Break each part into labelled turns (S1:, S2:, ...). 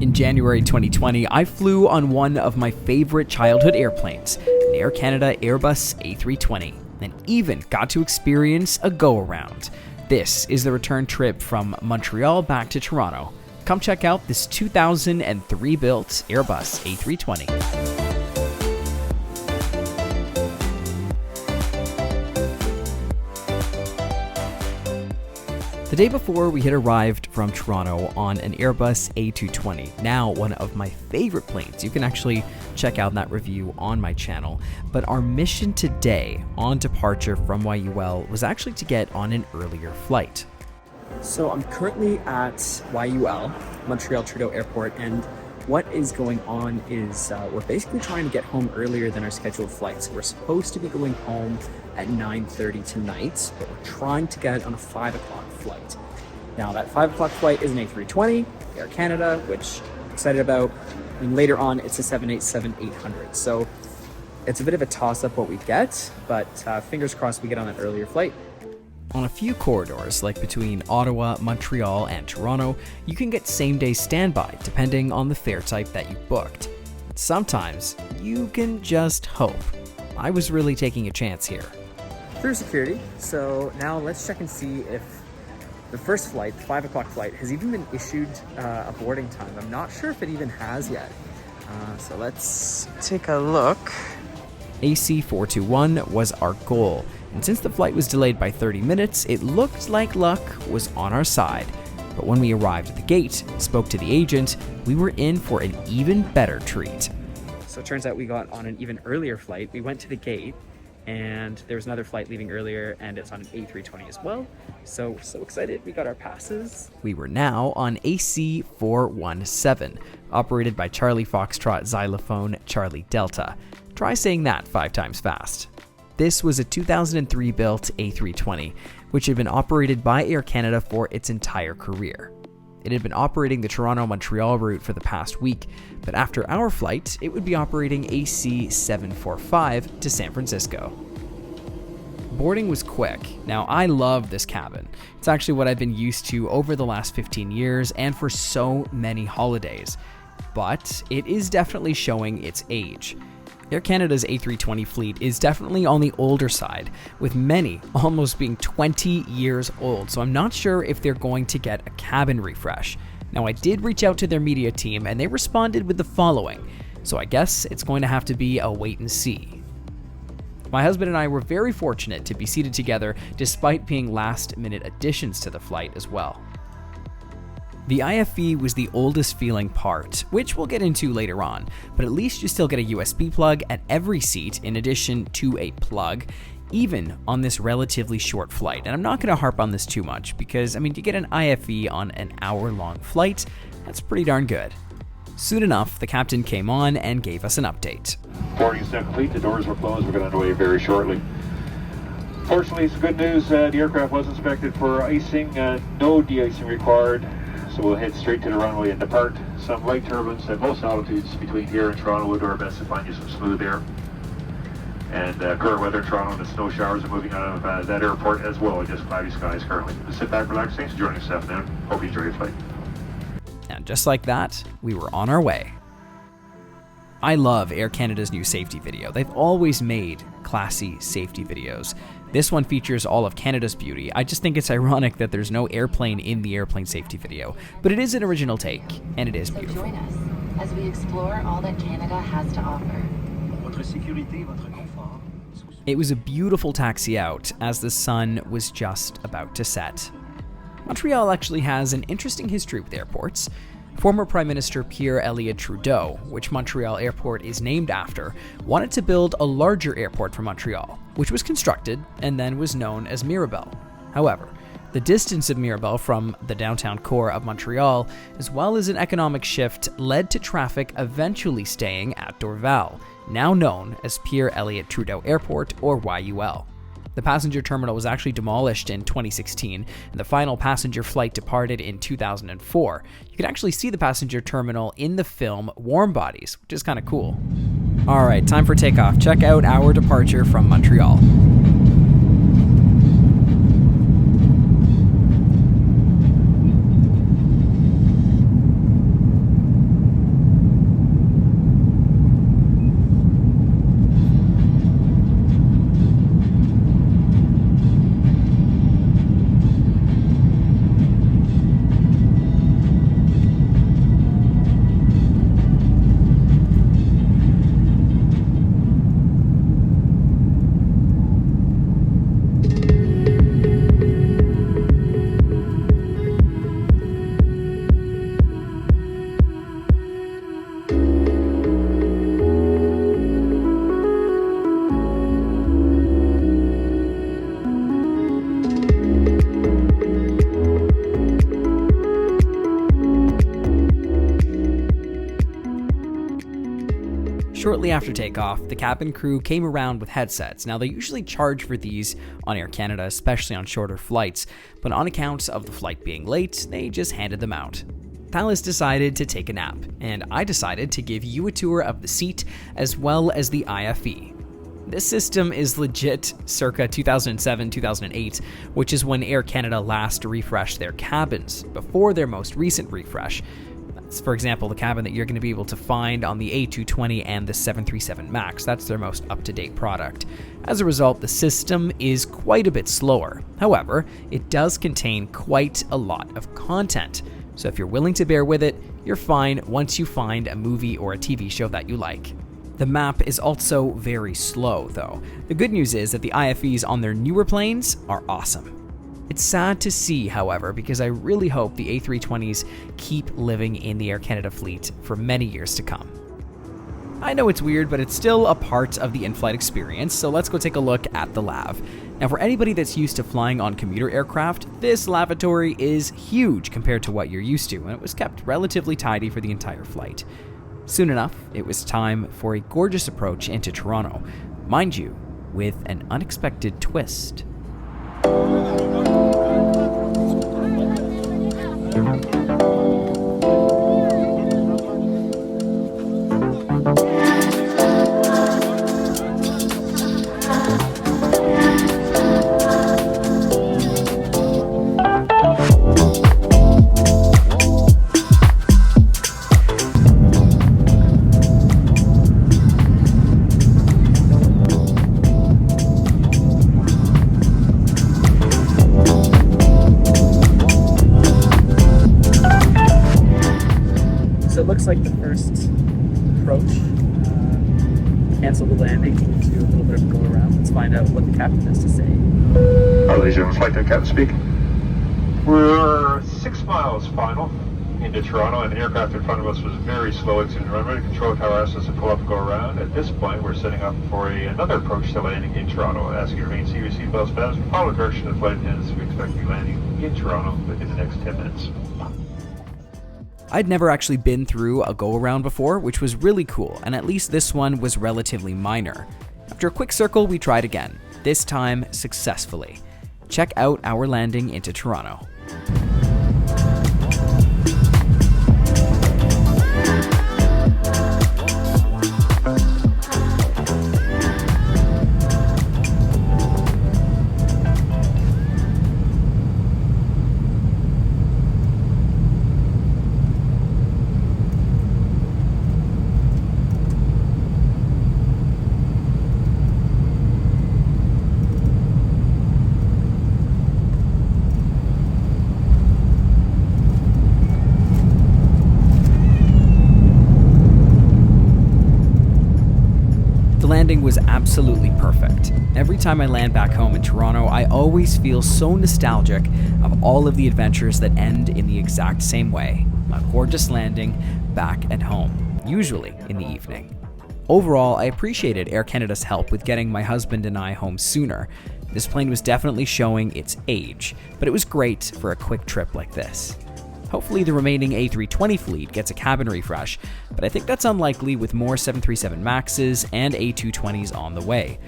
S1: In January 2020, I flew on one of my favorite childhood airplanes, an Air Canada Airbus A320, and even got to experience a go-around. This is the return trip from Montreal back to Toronto. Come check out this 2003 built Airbus A320. The day before, we had arrived from Toronto on an Airbus A220, now one of my favorite planes. You can actually check out that review on my channel. But our mission today on departure from YUL was actually to get on an earlier flight. So I'm currently at YUL, Montreal Trudeau Airport, and what is going on is we're basically trying to get home earlier than our scheduled flight. So we're supposed to be going home at 9:30 tonight, but we're trying to get on a 5 o'clock flight. Now that 5 o'clock flight is an A320, Air Canada, which I'm excited about. And later on, it's a 787-800. So it's a bit of a toss-up what we get, but fingers crossed we get on an earlier flight. On a few corridors, like between Ottawa, Montreal, and Toronto, you can get same-day standby, depending on the fare type that you booked. Sometimes, you can just hope. I was really taking a chance here. Through security, so now let's check and see if the first flight, the 5 o'clock flight, has even been issued a boarding time. I'm not sure if it even has yet. So let's take a look. AC421 was our goal, and since the flight was delayed by 30 minutes, it looked like luck was on our side. But when we arrived at the gate and spoke to the agent, we were in for an even better treat. So it turns out we got on an even earlier flight. We went to the gate, and there was another flight leaving earlier, and it's on an A320 as well. So we're so excited, we got our passes. We were now on AC417, operated by Charlie Foxtrot Xylophone Charlie Delta. Try saying that 5 times fast. This was a 2003 built A320, which had been operated by Air Canada for its entire career. It had been operating the Toronto-Montreal route for the past week, but after our flight, it would be operating AC745 to San Francisco. Boarding was quick. Now, I love this cabin. It's actually what I've been used to over the last 15 years and for so many holidays. But it is definitely showing its age. Air Canada's A320 fleet is definitely on the older side, with many almost being 20 years old, so I'm not sure if they're going to get a cabin refresh. Now, I did reach out to their media team, and they responded with the following, so I guess it's going to have to be a wait and see. My husband and I were very fortunate to be seated together despite being last-minute additions to the flight as well. The IFE was the oldest feeling part, which we'll get into later on, but at least you still get a USB plug at every seat in addition to a plug, even on this relatively short flight. And I'm not going to harp on this too much because, to get an IFE on an hour-long flight, that's pretty darn good. Soon enough, the captain came on and gave us an update.
S2: Boarding is now complete. The doors were closed. We're going underway very shortly. Fortunately, some good news. The aircraft was inspected for icing. No de-icing required. So we'll head straight to the runway and depart. Some light turbulence at most altitudes between here and Toronto. We'll do our best to find you some smooth air. And cooler weather in Toronto and the snow showers are moving out of that airport as well with just cloudy skies currently. Sit back, relax, thanks for joining us this afternoon. Hope you enjoy your flight.
S1: And just like that, we were on our way. I love Air Canada's new safety video. They've always made classy safety videos. This one features all of Canada's beauty. I just think it's ironic that there's no airplane in the airplane safety video, but it is an original take, and it is beautiful.
S3: So join us as we explore all that Canada has to offer.
S1: It was a beautiful taxi out as the sun was just about to set. Montreal actually has an interesting history with airports. Former Prime Minister Pierre Trudeau, which Montreal Airport is named after, wanted to build a larger airport for Montreal, which was constructed and then was known as Mirabel. However, the distance of Mirabel from the downtown core of Montreal, as well as an economic shift, led to traffic eventually staying at Dorval, now known as Pierre Trudeau Airport or YUL. The passenger terminal was actually demolished in 2016, and the final passenger flight departed in 2004. You can actually see the passenger terminal in the film Warm Bodies, which is kind of cool. All right, time for takeoff. Check out our departure from Montreal. Shortly after takeoff, the cabin crew came around with headsets. Now, they usually charge for these on Air Canada, especially on shorter flights, but on account of the flight being late, they just handed them out. Thales decided to take a nap, and I decided to give you a tour of the seat as well as the IFE. This system is legit circa 2007-2008, which is when Air Canada last refreshed their cabins, before their most recent refresh. That's, for example, the cabin that you're going to be able to find on the A320 and the 737 MAX. That's their most up-to-date product. As a result, the system is quite a bit slower. However, it does contain quite a lot of content. So if you're willing to bear with it, you're fine once you find a movie or a TV show that you like. The map is also very slow, though. The good news is that the IFEs on their newer planes are awesome. It's sad to see, however, because I really hope the A320s keep living in the Air Canada fleet for many years to come. I know it's weird, but it's still a part of the in-flight experience, so let's go take a look at the lav. Now, for anybody that's used to flying on commuter aircraft, this lavatory is huge compared to what you're used to, and it was kept relatively tidy for the entire flight. Soon enough, it was time for a gorgeous approach into Toronto, mind you, with an unexpected twist.
S4: It looks like the first approach canceled the landing to do a little bit of a go around. Let's find out what the captain has to say.
S2: Ladies and gentlemen, flight deck captain speaking. We're 6 miles final into Toronto, and the aircraft in front of us was very slow exiting the runway. The control tower asked us to pull up and go around. At this point, we're setting up for another approach to landing in Toronto. Asking you to remain seat, your seatbelts fastened, follow the direction of the flight attendants. We expect to be landing in Toronto within the next 10 minutes.
S1: I'd never actually been through a go-around before, which was really cool, and at least this one was relatively minor. After a quick circle, we tried again, this time successfully. Check out our landing into Toronto. The landing was absolutely perfect. Every time I land back home in Toronto, I always feel so nostalgic of all of the adventures that end in the exact same way. A gorgeous landing back at home, usually in the evening. Overall, I appreciated Air Canada's help with getting my husband and I home sooner. This plane was definitely showing its age, but it was great for a quick trip like this. Hopefully the remaining A320 fleet gets a cabin refresh, but I think that's unlikely with more 737 MAXs and A220s on the way.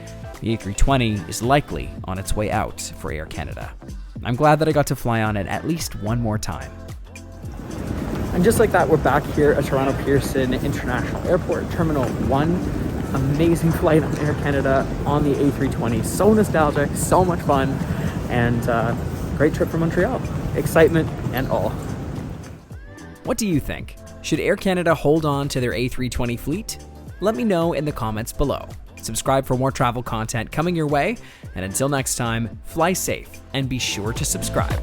S1: The A320 is likely on its way out for Air Canada. I'm glad that I got to fly on it at least one more time.
S4: And just like that, we're back here at Toronto Pearson International Airport, Terminal 1. Amazing flight on Air Canada on the A320. So nostalgic, so much fun, and great trip from Montreal. Excitement and all.
S1: What do you think? Should Air Canada hold on to their A320 fleet? Let me know in the comments below. Subscribe for more travel content coming your way, and until next time, fly safe and be sure to subscribe.